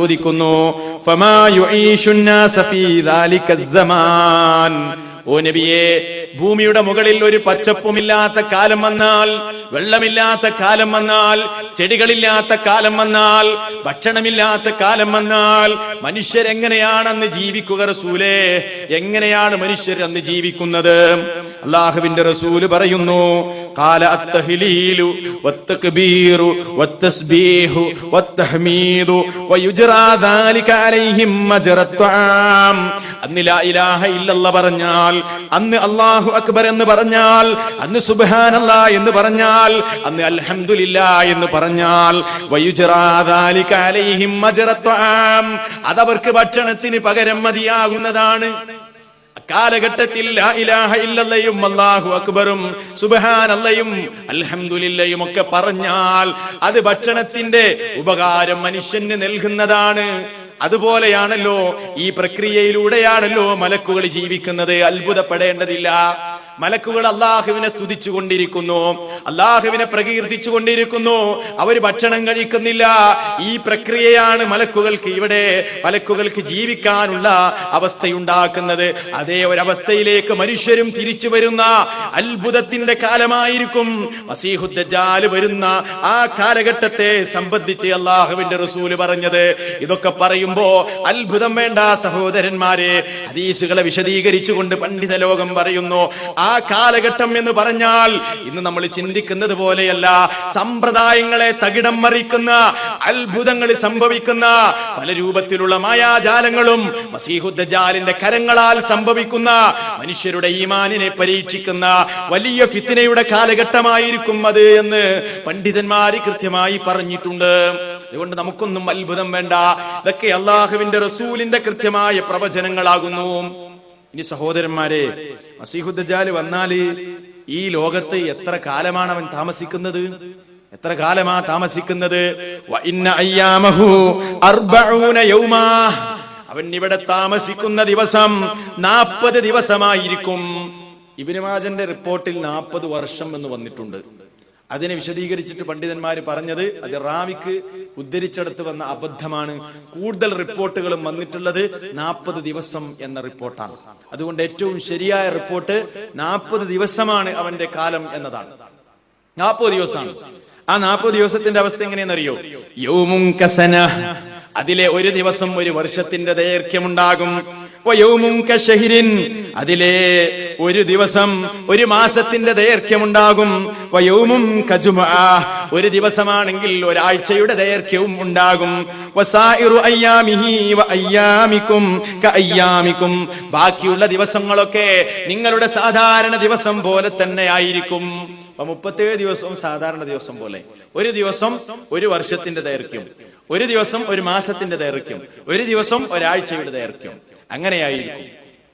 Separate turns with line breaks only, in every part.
ചോദിക്കുന്നു, ഫമാ യുഈശുന്നാസ ഫീ ദാലികസ്സമാൻ. ഓ നബിയേ, ഭൂമിയുടെ മുകളിൽ ഒരു പച്ചപ്പുമില്ലാത്ത കാലം വന്നാൽ, വെള്ളമില്ലാത്ത കാലം വന്നാൽ, ചെടികളില്ലാത്ത കാലം വന്നാൽ, ഭക്ഷണമില്ലാത്ത കാലം വന്നാൽ മനുഷ്യരെങ്ങനെയാണ് അന്ന് ജീവിക്കുക റസൂലേ? എങ്ങനെയാണ് മനുഷ്യർ അന്ന് ജീവിക്കുന്നത്? അല്ലാഹുവിന്റെ റസൂല് പറയുന്നു, ഖാല അത്തഹ്ലീലു വത്തക്ബീറു വത്തസ്ബീഹു വത്തഹ്മീദു വയുജ്റാ ദാലിക അലൈഹിം മജ്റത്ത്വാം. അന്ന് ലാ ഇലാഹ ഇല്ലല്ലാഹ് പറഞ്ഞാൽ, അന്ന് അല്ലാഹു അക്ബർ എന്ന് പറഞ്ഞാൽ, അന്ന് സുബ്ഹാനല്ലാഹ് എന്ന് പറഞ്ഞാൽ, അന്ന് അൽഹംദുലില്ലാഹ് എന്ന് പറഞ്ഞാൽ, വയുജ്റാ ദാലിക അലൈഹിം മജ്റത്ത്വാം, അതവർക്ക് ഭക്ഷണത്തിന് പകരം മതിയാകുന്നതാണ്. കാലഘട്ടത്തിൽ ലാ ഇലാഹ ഇല്ലല്ലയും അല്ലാഹു അക്ബറും സുബ്ഹാനല്ലയും അൽഹംദുലില്ലയും ഒക്കെ പറഞ്ഞാൽ അത് ഭക്ഷണത്തിന്റെ ഉപകാരം മനുഷ്യന് നൽകുന്നതാണ്. അതുപോലെയാണല്ലോ, ഈ പ്രക്രിയയിലൂടെയാണല്ലോ മലക്കുകൾ ജീവിക്കുന്നത്. അത്ഭുതപ്പെടേണ്ടതില്ല. മലക്കുകൾ അള്ളാഹുവിനെ സ്തുതിച്ചുകൊണ്ടിരിക്കുന്നു, അള്ളാഹുവിനെ പ്രകീർത്തിച്ചുകൊണ്ടിരിക്കുന്നു. അവര് ഭക്ഷണം കഴിക്കുന്നില്ല. ഈ പ്രക്രിയയാണ് മലക്കുകൾക്ക് ജീവിക്കാനുള്ള അവസ്ഥയുണ്ടാക്കുന്നത്. അതേ ഒരവസ്ഥയിലേക്ക് മനുഷ്യരും തിരിച്ചു വരുന്ന അത്ഭുതത്തിന്റെ കാലമായിരിക്കും മസീഹുദ് ദജ്ജാൽ വരുന്ന ആ കാലഘട്ടത്തെ സംബന്ധിച്ച് അള്ളാഹുവിന്റെ റസൂല് പറഞ്ഞത്. ഇതൊക്കെ പറയുമ്പോ അത്ഭുതം വേണ്ട സഹോദരന്മാരെ. ഹദീസുകളെ വിശദീകരിച്ചുകൊണ്ട് പണ്ഡിത ലോകം പറയുന്നു, ആ കാലഘട്ടം എന്ന് പറഞ്ഞാൽ ഇന്ന് നമ്മൾ ചിന്തിക്കുന്നത് പോലെയല്ല. സമ്പ്രദായങ്ങളെ തകിടം മറിക്കുന്ന, അത്ഭുതങ്ങൾ സംഭവിക്കുന്ന, പല രൂപത്തിലുള്ള മായാജാലങ്ങളും മസീഹുദ് ദജ്ജാലിന്റെ കരങ്ങളാൽ സംഭവിക്കുന്ന, മനുഷ്യരുടെ ഈമാനിനെ പരീക്ഷിക്കുന്ന വലിയ ഫിത്നയുടെ കാലഘട്ടമായിരിക്കും അത് എന്ന് പണ്ഡിതന്മാര് കൃത്യമായി പറഞ്ഞിട്ടുണ്ട്. അതുകൊണ്ട് നമുക്കൊന്നും അത്ഭുതം വേണ്ട. ഇതൊക്കെ അള്ളാഹുവിന്റെ റസൂലിന്റെ കൃത്യമായ പ്രവചനങ്ങളാകുന്നു. ഇനി സഹോദരന്മാരെ, മസീഹുദ് ദജ്ജാൽ വന്നാല് ഈ ലോകത്ത് എത്ര കാലമാണ് അവൻ താമസിക്കുന്നത്? എത്ര കാലമാ താമസിക്കുന്നത്? വഇന്ന അയ്യാമഹു 40 യൗമാ. അവൻ ഇവിടെ താമസിക്കുന്ന ദിവസം 40 ദിവസമായിരിക്കും. ഇബ്നു മാജന്റെ റിപ്പോർട്ടിൽ 40 വർഷം എന്ന് വന്നിട്ടുണ്ട്. അതിനെ വിശദീകരിച്ചിട്ട് പണ്ഡിതന്മാര് പറഞ്ഞത് അത് റാവിക്ക് ഉദ്ധരിച്ചെടുത്ത് വന്ന അബദ്ധമാണ്. കൂടുതൽ റിപ്പോർട്ടുകളും വന്നിട്ടുള്ളത് 40 ദിവസം എന്ന റിപ്പോർട്ടാണ്. അതുകൊണ്ട് ഏറ്റവും ശരിയായ റിപ്പോർട്ട് 40 ദിവസമാണ് അവന്റെ കാലം എന്നതാണ്. 40 ദിവസമാണ്. ആ 40 ദിവസത്തിന്റെ അവസ്ഥ എങ്ങനെയെന്നറിയോ? യൗമുൻ കസന, അതിലെ ഒരു ദിവസം ഒരു വർഷത്തിന്റെ ദൈർഘ്യമുണ്ടാകും. വയൗമുൻ കശഹ്രിൻ, അതിലെ ഒരു ദിവസം ഒരു മാസത്തിന്റെ ദൈർഘ്യമുണ്ടാകും. വയൗമുൻ കജുമുഅ, ഒരു ദിവസമാണെങ്കിൽ ഒരാഴ്ചയുടെ ദൈർഘ്യവും ഉണ്ടാകും. വസായിറു അയ്യാമിഹി വഅയ്യാമികും കഅയ്യാമികും, ബാക്കിയുള്ള ദിവസങ്ങളൊക്കെ നിങ്ങളുടെ സാധാരണ ദിവസം പോലെ തന്നെ ആയിരിക്കും. 37 ദിവസവും സാധാരണ ദിവസം പോലെ. ഒരു ദിവസം ഒരു വർഷത്തിന്റെ ദൈർഘ്യം, ഒരു ദിവസം ഒരു മാസത്തിന്റെ ദൈർഘ്യം, ഒരു ദിവസം ഒരാഴ്ചയുടെ ദൈർഘ്യം, അങ്ങനെയായിരിക്കും.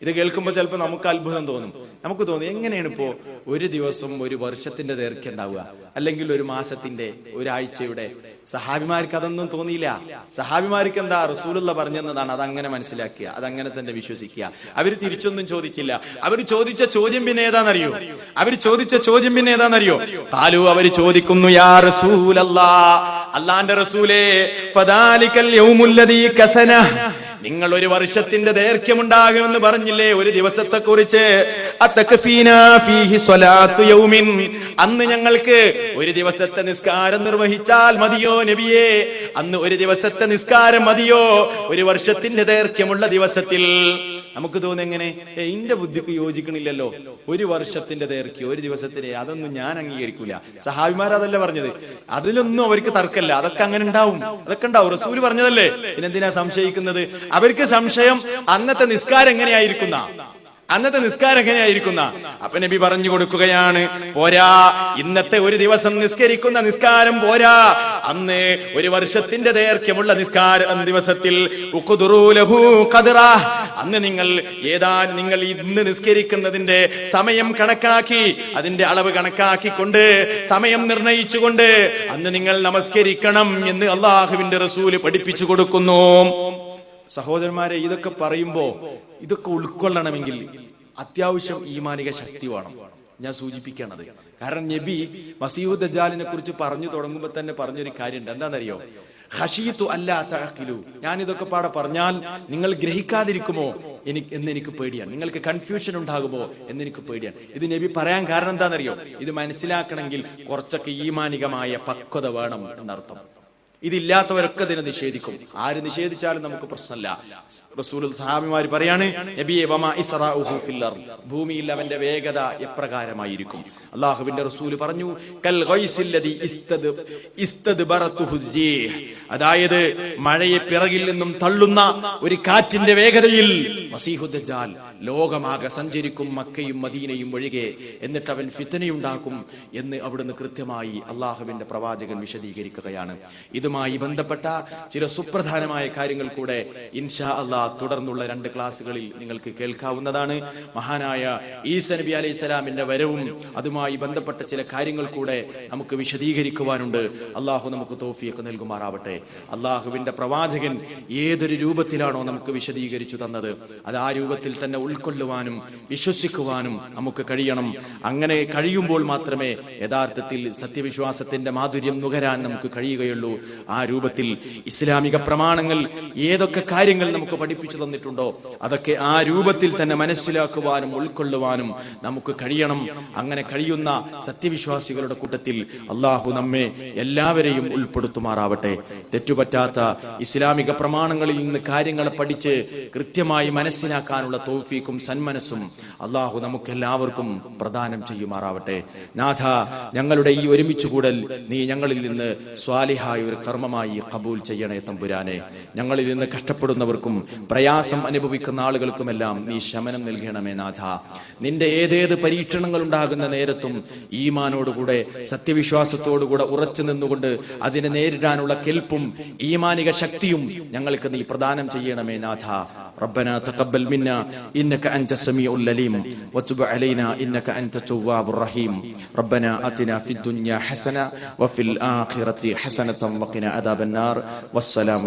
ഇത് കേൾക്കുമ്പോൾ ചിലപ്പോൾ നമുക്ക് അത്ഭുതം തോന്നും. നമുക്ക് തോന്നും, എങ്ങനെയാണ് ഇപ്പോ ഒരു ദിവസം ഒരു വർഷത്തിന്റെ ദൈർഘ്യം ഉണ്ടാവുക, അല്ലെങ്കിൽ ഒരു മാസത്തിന്റെ ഒരാഴ്ചയുടെ? സഹാബിമാർക്ക് അതൊന്നും തോന്നിയില്ല. സഹാബിമാർക്ക് എന്താ റസൂലുള്ള പറഞ്ഞതാണ്, അതങ്ങനെ മനസ്സിലാക്കുക, അതങ്ങനെ തന്നെ വിശ്വസിക്കുക. അവര് തിരിച്ചൊന്നും ചോദിച്ചില്ല. അവർ ചോദിച്ച ചോദ്യം പിന്നെ ഏതാണെന്നറിയോ? ഖാലു, അവര് ചോദിക്കുന്നു, യാ റസൂലല്ലാഹ്, അല്ലാഹുവിന്റെ റസൂലേ, ഫദാലികൽ യൗമുല്ലദീ കസന, നിങ്ങൾ ഒരു വർഷത്തിന്റെ ദൈർഘ്യമുണ്ടാകുമെന്ന് പറഞ്ഞില്ലേ ഒരു ദിവസത്തെ കുറിച്ച്? അത്തക്ഫീനാ ഫീഹി സ്വലാത്തു യൗമിൻ, അന്ന് ഞങ്ങൾക്ക് ഒരു ദിവസത്തെ നിസ്കാരം നിർവഹിച്ചാൽ മതിയോ നബിയേ? അന്ന് ഒരു ദിവസത്തെ നിസ്കാരം മതിയോ ഒരു വർഷത്തിന്റെ ദൈർഘ്യമുള്ള ദിവസത്തിൽ? നമുക്ക് തോന്നുന്നെങ്ങനെ, എന്റെ ബുദ്ധിക്ക് യോജിക്കണില്ലല്ലോ, ഒരു വർഷത്തിന്റെ ദൈർഘ്യം ഒരു ദിവസത്തിന്റെ, അതൊന്നും ഞാൻ അംഗീകരിക്കൂല. സഹാബിമാർ അതല്ല പറഞ്ഞത്, അതിലൊന്നും അവർക്ക് തർക്കമില്ല. അതൊക്കെ അങ്ങനെ ഉണ്ടാവും, അതൊക്കെ ഉണ്ടാവും. റസൂല് പറഞ്ഞതല്ലേ, പിന്നെന്തിനാ സംശയിക്കുന്നത്? അവർക്ക് സംശയം അന്നത്തെ നിസ്കാരം എങ്ങനെയായിരിക്കുന്ന. അപ്പൊ നബി പറഞ്ഞു കൊടുക്കുകയാണ്, പോരാ, ഇന്നത്തെ ഒരു ദിവസം നിസ്കരിക്കുന്ന നിസ്കാരം പോരാ, അന്ന് ഒരു വർഷത്തിന്റെ ദൈർഘ്യമുള്ള നിസ്കാരം ദിവസത്തിൽ അന്ന് നിങ്ങൾ ഇന്ന് നിസ്കരിക്കുന്നതിന്റെ സമയം കണക്കാക്കി, അതിന്റെ അളവ് കണക്കാക്കിക്കൊണ്ട്, സമയം നിർണയിച്ചുകൊണ്ട് അന്ന് നിങ്ങൾ നമസ്കരിക്കണം എന്ന് അള്ളാഹുവിന്റെ റസൂല് പഠിപ്പിച്ചു കൊടുക്കുന്നു. സഹോദരന്മാരെ, ഇതൊക്കെ പറയുമ്പോ ഇതൊക്കെ ഉൾക്കൊള്ളണമെങ്കിൽ അത്യാവശ്യം ഈമാനിക ശക്തി വേണം. ഞാൻ സൂചിപ്പിക്കണത് കാരണം നബി മസീഹുദ് ദജ്ജാലിനെ കുറിച്ച് പറഞ്ഞു തുടങ്ങുമ്പോൾ തന്നെ പറഞ്ഞൊരു കാര്യമുണ്ട്. എന്താണെന്നറിയോ? ഖശീതു അല്ലാ തഅഖിലു, ഞാനിതൊക്കെ പാടെ പറഞ്ഞാൽ നിങ്ങൾ ഗ്രഹിക്കാതിരിക്കുമോ എന്നെനിക്ക് പേടിയാണ്, നിങ്ങൾക്ക് കൺഫ്യൂഷൻ ഉണ്ടാകുമോ എന്നെനിക്ക് പേടിയാണ്. ഇത് നബി പറയാൻ കാരണം എന്താണെന്നറിയോ? ഇത് മനസ്സിലാക്കണമെങ്കിൽ കുറച്ചൊക്കെ ഈമാനികമായ പക്വത വേണം എന്നർത്ഥം. ഇതില്ലാത്തവരൊക്കെ ഇതിനെ നിഷേധിക്കും. ആര് നിഷേധിച്ചാലും നമുക്ക് പ്രശ്നമില്ല. റസൂൽ സഹാബിമാര് പറയാണ്, നബിയെ വമാ ഇസ്റാഉഹു ഫിൽ അർദ്, ഭൂമിയിൽ അവന്റെ വേഗത എപ്രകാരമായിരിക്കും? അല്ലാഹുവിന്റെ റസൂല് പറഞ്ഞു, കൽ ഗൈസില്ലദി ഇസ്തദ്ബറതുഹു റീഹ്, അതായത് മഴയെ പിറകിൽ നിന്നും തള്ളുന്ന ഒരു കാറ്റിന്റെ വേഗതയിൽ മസീഹു ദജ്ജാൽ ലോകമാകെ സഞ്ചരിക്കും, മക്കയും മദീനയും ഒഴികെ, എന്നിട്ട് അവൻ ഫിത്നയുണ്ടാക്കും എന്ന് അവിടുന്ന് കൃത്യമായി അള്ളാഹുവിന്റെ പ്രവാചകൻ വിശദീകരിക്കുകയാണ്. ഇതുമായി ബന്ധപ്പെട്ട ചില സുപ്രധാനമായ കാര്യങ്ങൾ കൂടെ ഇൻഷാ അല്ലാഹ് തുടർന്നുള്ള 2 ക്ലാസ്സുകളിൽ നിങ്ങൾക്ക് കേൾക്കാവുന്നതാണ്. മഹാനായ ഈസ നബി അലൈഹിസ്സലാമിന്റെ വരവും അതുമായി ബന്ധപ്പെട്ട ചില കാര്യങ്ങൾ കൂടെ നമുക്ക് വിശദീകരിക്കുവാനുണ്ട്. അള്ളാഹു നമുക്ക് തൗഫീഖ് നൽകുമാറാവട്ടെ. അള്ളാഹുവിന്റെ പ്രവാചകൻ ഏതൊരു രൂപത്തിലാണോ നമുക്ക് വിശദീകരിച്ചു തന്നത്, അത് ആ രൂപത്തിൽ തന്നെ ഉൾക്കൊള്ളുവാനും വിശ്വസിക്കുവാനും നമുക്ക് കഴിയണം. അങ്ങനെ കഴിയുമ്പോൾ മാത്രമേ യഥാർത്ഥത്തിൽ സത്യവിശ്വാസത്തിന്റെ മാധുര്യം നുകരാൻ നമുക്ക് കഴിയുകയുള്ളൂ. ആ രൂപത്തിൽ ഇസ്ലാമിക പ്രമാണങ്ങൾ ഏതൊക്കെ കാര്യങ്ങൾ നമുക്ക് പഠിപ്പിച്ചു തന്നിട്ടുണ്ടോ അതൊക്കെ ആ രൂപത്തിൽ തന്നെ മനസ്സിലാക്കുവാനും ഉൾക്കൊള്ളുവാനും നമുക്ക് കഴിയണം. അങ്ങനെ കഴിയുന്ന സത്യവിശ്വാസികളുടെ കൂട്ടത്തിൽ അള്ളാഹു നമ്മെ എല്ലാവരെയും ഉൾപ്പെടുത്തുമാറാവട്ടെ. തെറ്റുപറ്റാത്ത ഇസ്ലാമിക പ്രമാണങ്ങളിൽ നിന്ന് കാര്യങ്ങളെ പഠിച്ച് കൃത്യമായി മനസ്സിലാക്കാനുള്ള തൗഫീഖും സന്മനസ്സും അള്ളാഹു നമുക്ക് എല്ലാവർക്കും പ്രദാനം ചെയ്യുമാറാവട്ടെ. നാഥ, ഞങ്ങളുടെ ഈ ഒരുമിച്ച് കൂടൽ നീ ഞങ്ങളിൽ നിന്ന് സ്വാലിഹായ ഒരു കർമ്മമായി ഖബൂൽ ചെയ്യണേ തമ്പുരാനെ. ഞങ്ങളിൽ നിന്ന് കഷ്ടപ്പെടുന്നവർക്കും പ്രയാസം അനുഭവിക്കുന്ന ആളുകൾക്കുമെല്ലാം നീ ശമനം നൽകണമേ നാഥ. നിന്റെ ഏതേത് പരീക്ഷണങ്ങൾ ഉണ്ടാകുന്ന നേരത്തും ഈമാനോടുകൂടെ സത്യവിശ്വാസത്തോടുകൂടെ ഉറച്ചു നിന്നുകൊണ്ട് അതിനെ നേരിടാനുള്ള കെൽപ്പും ഈമാനിക ശക്തിയും ഞങ്ങൾക്ക് നീ പ്രദാനം ചെയ്യണമേ നാഥ. ربنا تقبل منا إنك أنت السميع العليم وتب علينا إنك أنت التواب الرحيم. ربنا آتنا في الدنيا حسنة وفي الآخرة حسنة وقنا عذاب النار. والسلام